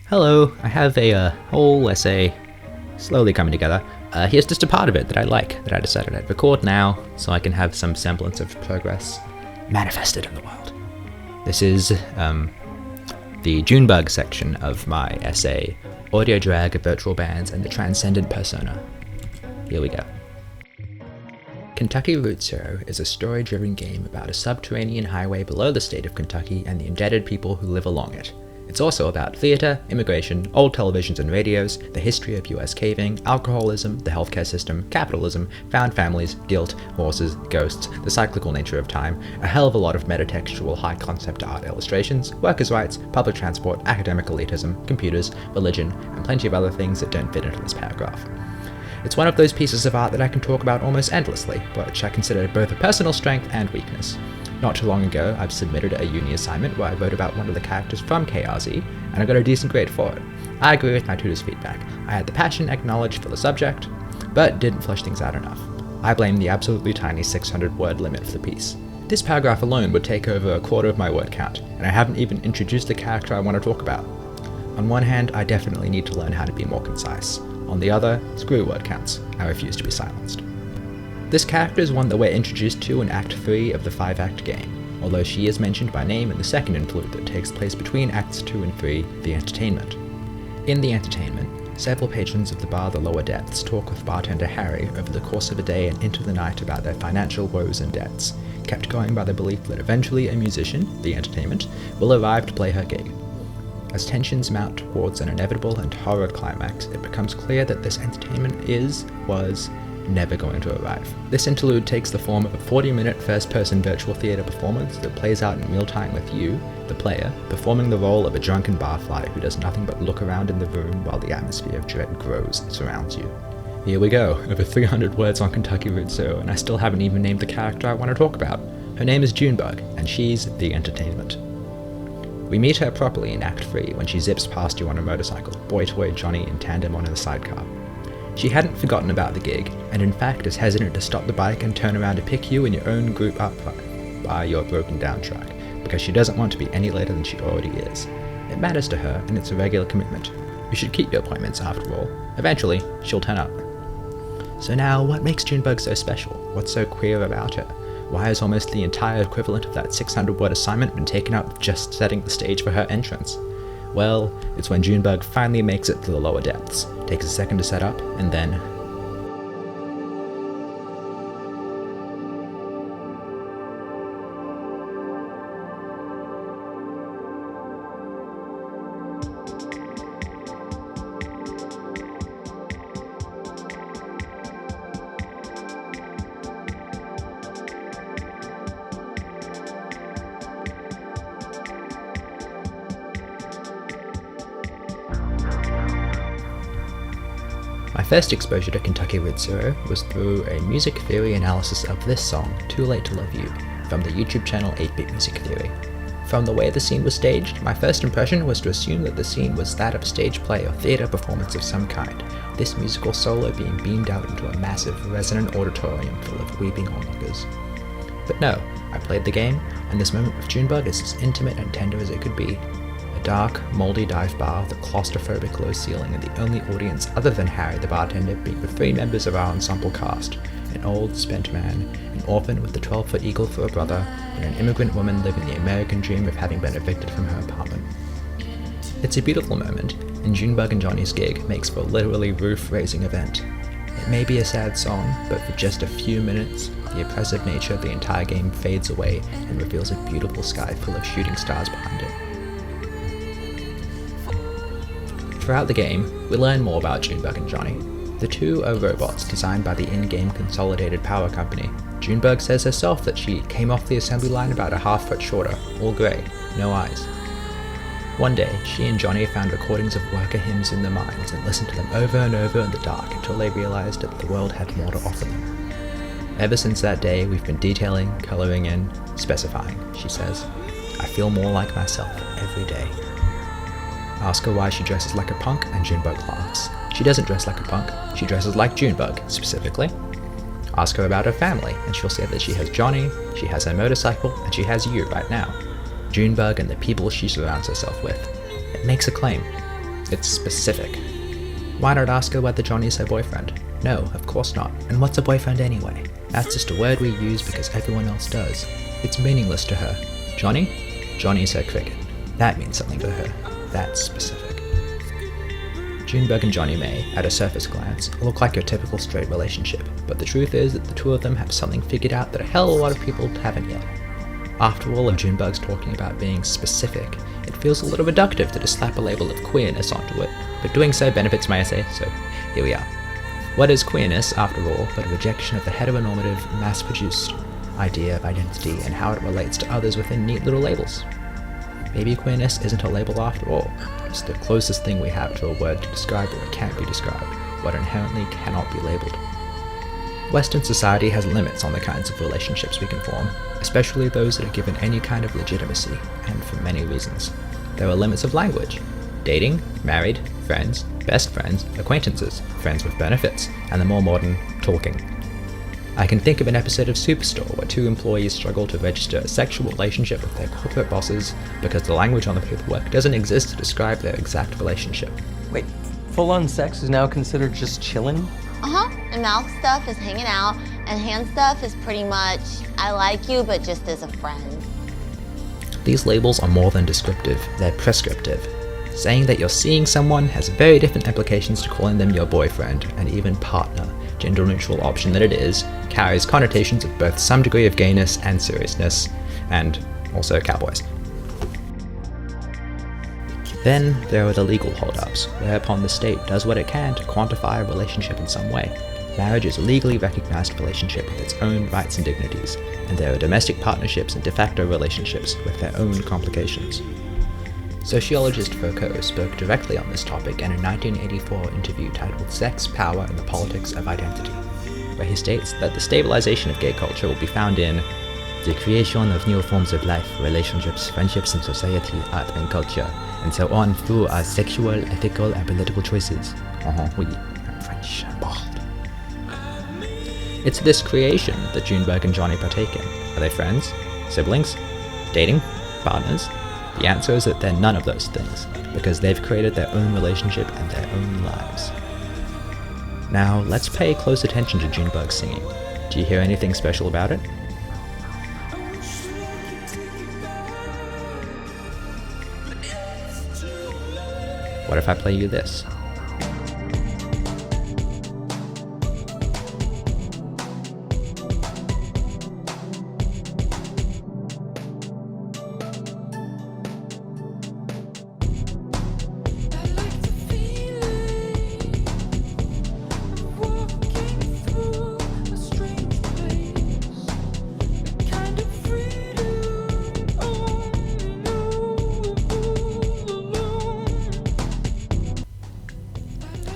Hello, I have a whole essay slowly coming together. Here's just a part of it that I like, that I decided I'd record now, so I can have some semblance of progress manifested in the world. This is the Junebug section of my essay, Audio Drag, Virtual Bands, and the Trans-cendent Persona. Here we go. Kentucky Route Zero is a story-driven game about a subterranean highway below the state of Kentucky and the indebted people who live along it. It's also about theatre, immigration, old televisions and radios, the history of US caving, alcoholism, the healthcare system, capitalism, found families, guilt, horses, ghosts, the cyclical nature of time, a hell of a lot of metatextual high-concept art illustrations, workers' rights, public transport, academic elitism, computers, religion, and plenty of other things that don't fit into this paragraph. It's one of those pieces of art that I can talk about almost endlessly, which I consider both a personal strength and weakness. Not too long ago, I've submitted a uni assignment where I wrote about one of the characters from KRZ, and I got a decent grade for it. I agree with my tutor's feedback. I had the passion acknowledged for the subject, but didn't flesh things out enough. I blame the absolutely tiny 600-word limit for the piece. This paragraph alone would take over a quarter of my word count, and I haven't even introduced the character I want to talk about. On one hand, I definitely need to learn how to be more concise. On the other, screw word counts. I refuse to be silenced. This character is one that we're introduced to in Act 3 of the 5-act game, although she is mentioned by name in the second interlude that takes place between Acts 2 and 3, The Entertainment. In The Entertainment, several patrons of the bar The Lower Depths talk with bartender Harry over the course of a day and into the night about their financial woes and debts, kept going by the belief that eventually a musician, The Entertainment, will arrive to play her gig. As tensions mount towards an inevitable and horrid climax, it becomes clear that this entertainment was never going to arrive. This interlude takes the form of a 40-minute first-person virtual theatre performance that plays out in real time with you, the player, performing the role of a drunken barfly who does nothing but look around in the room while the atmosphere of dread grows and surrounds you. Here we go, over 300 words on Kentucky Route Zero, and I still haven't even named the character I want to talk about. Her name is Junebug, and she's the entertainment. We meet her properly in Act 3 when she zips past you on a motorcycle, boy toy Johnny in tandem on her sidecar. She hadn't forgotten about the gig, and in fact is hesitant to stop the bike and turn around to pick you and your own group up by your broken down truck, because she doesn't want to be any later than she already is. It matters to her, and it's a regular commitment. You should keep your appointments after all. Eventually, she'll turn up. So now, what makes Junebug so special? What's so queer about her? Why has almost the entire equivalent of that 600-word assignment been taken up with just setting the stage for her entrance? Well, it's when Junebug finally makes it to the lower depths, takes a second to set up, and then... My first exposure to Kentucky Route Zero was through a music theory analysis of this song, Too Late to Love You, from the YouTube channel 8-Bit Music Theory. From the way the scene was staged, my first impression was to assume that the scene was that of stage play or theatre performance of some kind, this musical solo being beamed out into a massive, resonant auditorium full of weeping onlookers. But no, I played the game, and this moment with Junebug is as intimate and tender as it could be. A dark, mouldy dive bar with a claustrophobic low ceiling and the only audience other than Harry the bartender being the 3 members of our ensemble cast, an old, spent man, an orphan with a 12-foot eagle for a brother, and an immigrant woman living the American dream of having been evicted from her apartment. It's a beautiful moment, and Junebug and Johnny's gig makes for a literally roof-raising event. It may be a sad song, but for just a few minutes, the oppressive nature of the entire game fades away and reveals a beautiful sky full of shooting stars behind it. Throughout the game, we learn more about Junebug and Johnny. The two are robots designed by the in-game Consolidated Power Company. Junebug says herself that she came off the assembly line about a half-foot shorter, all grey, no eyes. One day, she and Johnny found recordings of worker hymns in the mines and listened to them over and over in the dark until they realised that the world had more to offer them. Ever since that day, we've been detailing, colouring in, specifying, she says. I feel more like myself every day. Ask her why she dresses like a punk, and Junebug laughs. She doesn't dress like a punk, she dresses like Junebug, specifically. Ask her about her family, and she'll say that she has Johnny, she has her motorcycle, and she has you right now. Junebug and the people she surrounds herself with. It makes a claim. It's specific. Why not ask her whether Johnny's her boyfriend? No, of course not. And what's a boyfriend anyway? That's just a word we use because everyone else does. It's meaningless to her. Johnny? Johnny's her cricket. That means something to her. That's specific. Junebug and Johnny may, at a surface glance, look like your typical straight relationship, but the truth is that the two of them have something figured out that a hell of a lot of people haven't yet. After all, if Junebug's talking about being specific, it feels a little reductive to just slap a label of queerness onto it, but doing so benefits my essay, so here we are. What is queerness, after all, but a rejection of the heteronormative, mass-produced idea of identity and how it relates to others within neat little labels? Maybe queerness isn't a label after all. It's the closest thing we have to a word to describe what can't be described, what inherently cannot be labeled. Western society has limits on the kinds of relationships we can form, especially those that are given any kind of legitimacy, and for many reasons. There are limits of language. Dating, married, friends, best friends, acquaintances, friends with benefits, and the more modern, talking. I can think of an episode of Superstore where two employees struggle to register a sexual relationship with their corporate bosses because the language on the paperwork doesn't exist to describe their exact relationship. Wait, full-on sex is now considered just chillin'? Uh-huh, and mouth stuff is hanging out, and hand stuff is pretty much, I like you, but just as a friend. These labels are more than descriptive, they're prescriptive. Saying that you're seeing someone has very different implications to calling them your boyfriend, and even partner, gender-neutral option that it is, carries connotations of both some degree of gayness and seriousness, and also cowboys. Then there are the legal hold-ups, whereupon the state does what it can to quantify a relationship in some way. Marriage is a legally recognized relationship with its own rights and dignities, and there are domestic partnerships and de facto relationships with their own complications. Sociologist Foucault spoke directly on this topic in a 1984 interview titled Sex, Power, and the Politics of Identity, where he states that the stabilization of gay culture will be found in the creation of new forms of life, relationships, friendships in society, art and culture, and so on through our sexual, ethical, and political choices. Oui, I'm French, I'm bold. It's this creation that Junebug and Johnny partake in. Are they friends? Siblings? Dating? Partners? The answer is that they're none of those things, because they've created their own relationship and their own lives. Now, let's pay close attention to Junebug's singing. Do you hear anything special about it? What if I play you this?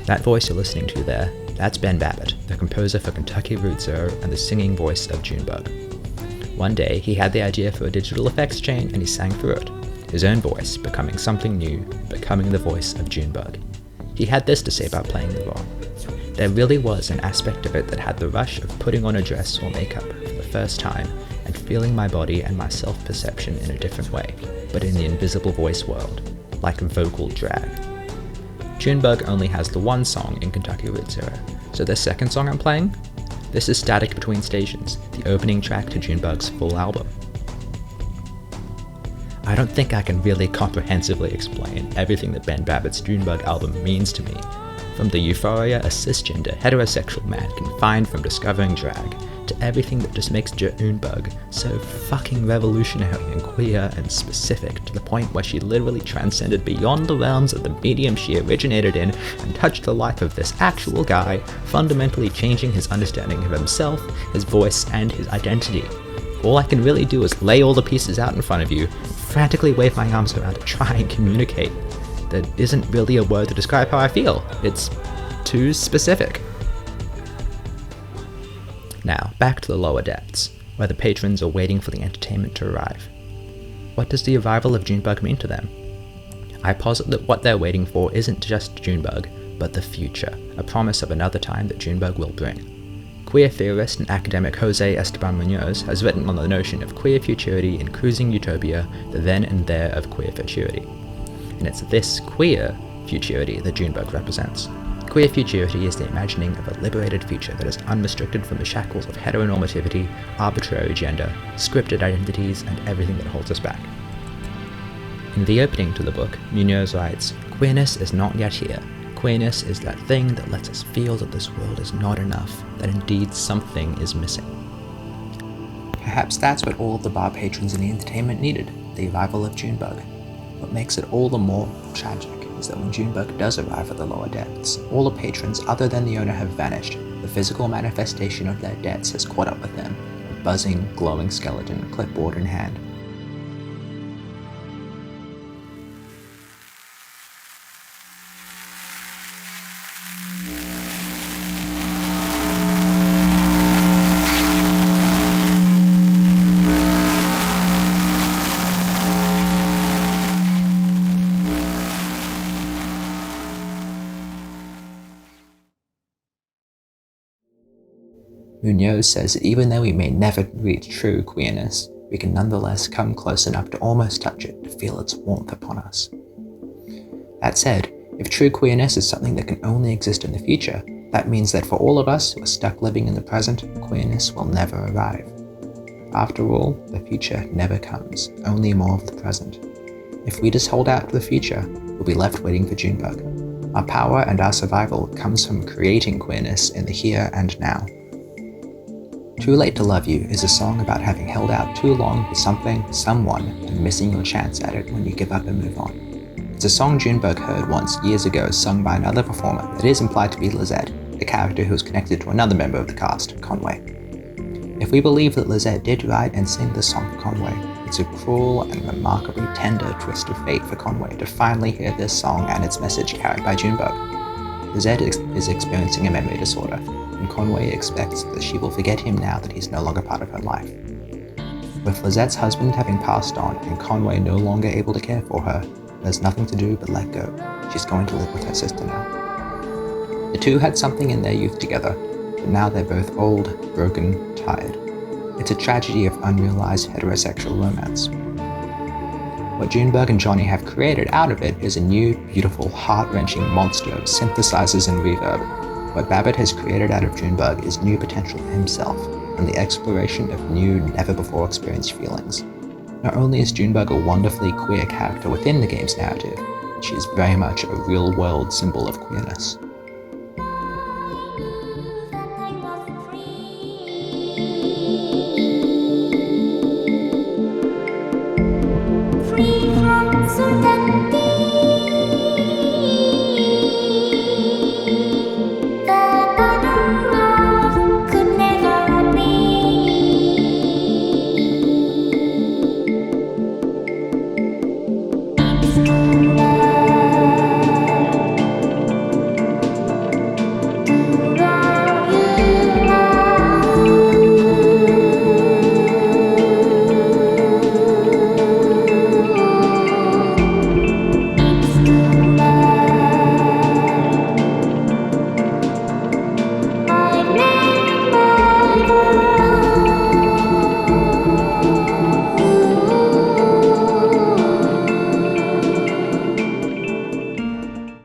That voice you're listening to there, that's Ben Babbitt, the composer for Kentucky Route Zero and the singing voice of Junebug. One day, he had the idea for a digital effects chain and he sang through it, his own voice becoming something new, becoming the voice of Junebug. He had this to say about playing the role. There really was an aspect of it that had the rush of putting on a dress or makeup for the first time and feeling my body and my self-perception in a different way, but in the invisible voice world, like vocal drag. Junebug only has the one song in Kentucky Route Zero, so the second song I'm playing? This is Static Between Stations, the opening track to Junebug's full album. I don't think I can really comprehensively explain everything that Ben Babbitt's Junebug album means to me, from the euphoria a cisgender heterosexual man can find from discovering drag, to everything that just makes Junebug so fucking revolutionary and queer and specific to the point where she literally transcended beyond the realms of the medium she originated in and touched the life of this actual guy, fundamentally changing his understanding of himself, his voice, and his identity. All I can really do is lay all the pieces out in front of you, frantically wave my arms around to try and communicate. There isn't really a word to describe how I feel. It's too specific. Now, back to the lower depths, where the patrons are waiting for the entertainment to arrive. What does the arrival of Junebug mean to them? I posit that what they're waiting for isn't just Junebug, but the future, a promise of another time that Junebug will bring. Queer theorist and academic Jose Esteban Munoz has written on the notion of queer futurity in Cruising Utopia, the then and there of queer futurity. And it's this queer futurity that Junebug represents. Queer futurity is the imagining of a liberated future that is unrestricted from the shackles of heteronormativity, arbitrary gender, scripted identities, and everything that holds us back. In the opening to the book, Munoz writes, "Queerness is not yet here. Queerness is that thing that lets us feel that this world is not enough, that indeed something is missing." Perhaps that's what all of the bar patrons in the entertainment needed, the arrival of Junebug. What makes it all the more tragic is that when Junebug does arrive at the lower depths, all the patrons other than the owner have vanished. The physical manifestation of their debts has caught up with them, a buzzing, glowing skeleton, clipboard in hand. Munoz says that even though we may never reach true queerness, we can nonetheless come close enough to almost touch it, to feel its warmth upon us. That said, if true queerness is something that can only exist in the future, that means that for all of us who are stuck living in the present, queerness will never arrive. After all, the future never comes, only more of the present. If we just hold out for the future, we'll be left waiting for Junebug. Our power and our survival comes from creating queerness in the here and now. Too Late to Love You is a song about having held out too long for something, someone, and missing your chance at it when you give up and move on. It's a song Junebug heard once years ago sung by another performer that is implied to be Lizette, the character who is connected to another member of the cast, Conway. If we believe that Lizette did write and sing this song for Conway, it's a cruel and remarkably tender twist of fate for Conway to finally hear this song and its message carried by Junebug. Lizette is experiencing a memory disorder, and Conway expects that she will forget him now that he's no longer part of her life. With Lizette's husband having passed on and Conway no longer able to care for her, there's nothing to do but let go. She's going to live with her sister now. The two had something in their youth together, but now they're both old, broken, tired. It's a tragedy of unrealized heterosexual romance. What Junebug and Johnny have created out of it is a new, beautiful, heart-wrenching monster of synthesizers and reverb. What Babbitt has created out of Junebug is new potential for himself, and the exploration of new, never-before-experienced feelings. Not only is Junebug a wonderfully queer character within the game's narrative, she is very much a real-world symbol of queerness.